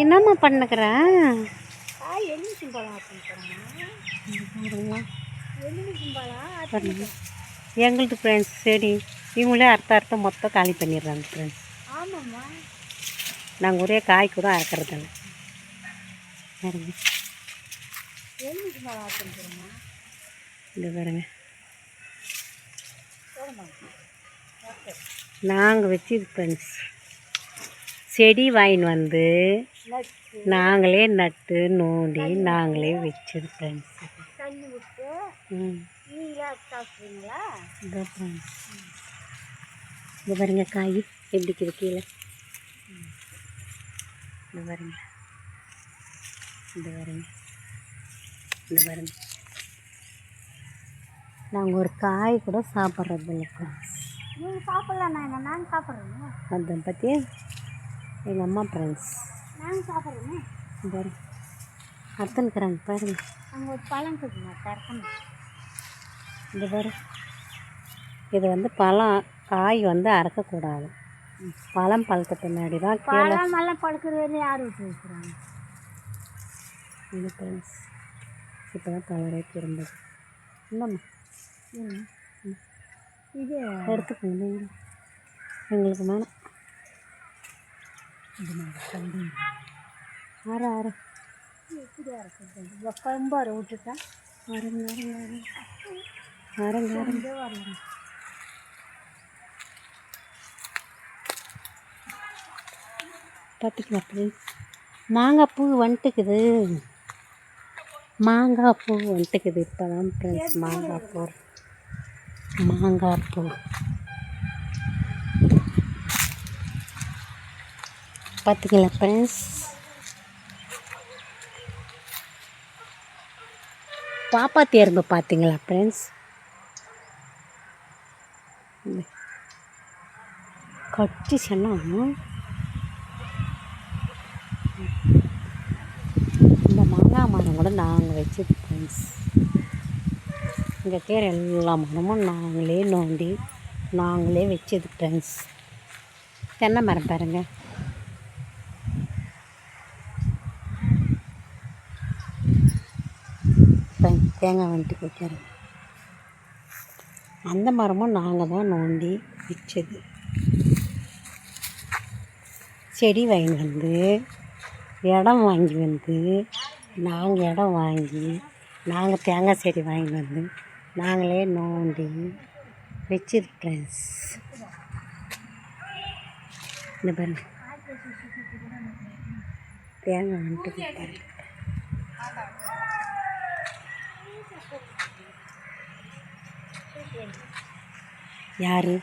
என்னம்மா பண்ணுக்கிறேன்? எங்களுது ஃப்ரெண்ட்ஸ் செடி இவங்களே அர்த்தம் மொத்தம் காலி பண்ணிடுறாங்க ஃப்ரெண்ட்ஸ். ஆமாம்மா, நாங்கள் ஒரே காய் கூட அறக்கிறதில்ல. பாருங்க, இது பாருங்க, நாங்கள் வச்சு ஃப்ரெண்ட்ஸ் செடி வாங்கின்னு வந்து நாங்களே நட்டு நோண்டி நாங்களே வச்சது ஃப்ரெண்ட்ஸ். தண்ணி விட்டு நீங்களே சாப்பிட்றீங்களா? இதான் ஃப்ரெண்ட்ஸ், இது பாருங்க காய் எப்படி இருக்குது கீழே. இது பாருங்க, இது பாருங்க, இது பாருங்க. நாங்கள் ஒரு காய் கூட சாப்பிட்றது இல்லை ஃப்ரெண்ட்ஸ். நீங்கள் சாப்பிட்லாம், நாங்கள் சாப்பிட்றோங்க. அதை பற்றி எங்கள் அம்மா ஃப்ரெண்ட்ஸ் நாங்கள் சாப்பிட்றோங்க. பாருங்க அர்த்தனுக்குறாங்க பாருங்க. அங்கே ஒரு பழம் இருக்குதுங்க, தரக்கணும். இது பாரு, இது வந்து பழம் காய் வந்து அறக்கக்கூடாது. பழம் பழுத்த பின்னாடி தான் பழம் நல்லா பழுக்கிறது யார் விட்டு வைக்கிறாங்க? இது ஃப்ரெண்ட்ஸ் இப்போ தான் கலரே திரும்புது. இல்லைம்மா இது எடுத்துக்கோங்க, எங்களுக்கு வேணும். ஆறு எப்படி இருக்குது கம்பாரை விட்டுட்டேன். வரங்க பார்த்துக்கலாம் ஃப்ரெண்ட்ஸ். மாங்காய் பூ வந்துட்டுக்குது, மாங்காய் பூ வந்துட்டுக்குது. இப்போ தான் ஃப்ரெண்ட்ஸ் மாங்காய் பூ பார்த்திங்களா ஃப்ரெண்ட்ஸ். பாப்பாத்தி எறும்பு பார்த்தீங்களா ஃப்ரெண்ட்ஸ்? கடிச்சிச்சுன்னா இந்த மாங்காய் மரம் கூட நாங்கள் வச்சது ஃப்ரெண்ட்ஸ். இங்கே இருக்கிற எல்லா மரமும் நாங்களே நோண்டி நாங்களே வச்சது ஃப்ரெண்ட்ஸ். தென்னை மரம் பாருங்க, தேங்காய் வந்துட்டு வைக்கிறோம். அந்த மரமும் நாங்கள் தான் நோண்டி வச்சது. செடி வாங்கி வந்து இடம் வாங்கி வந்து நாங்கள் இடம் வாங்கி நாங்கள் தேங்காய் செடி வாங்கி வந்து நாங்களே நோண்டி வச்சது ஃப்ரெண்ட்ஸ். இந்த பாருங்க தேங்காய் வந்துட்டு பாருங்க. யாரு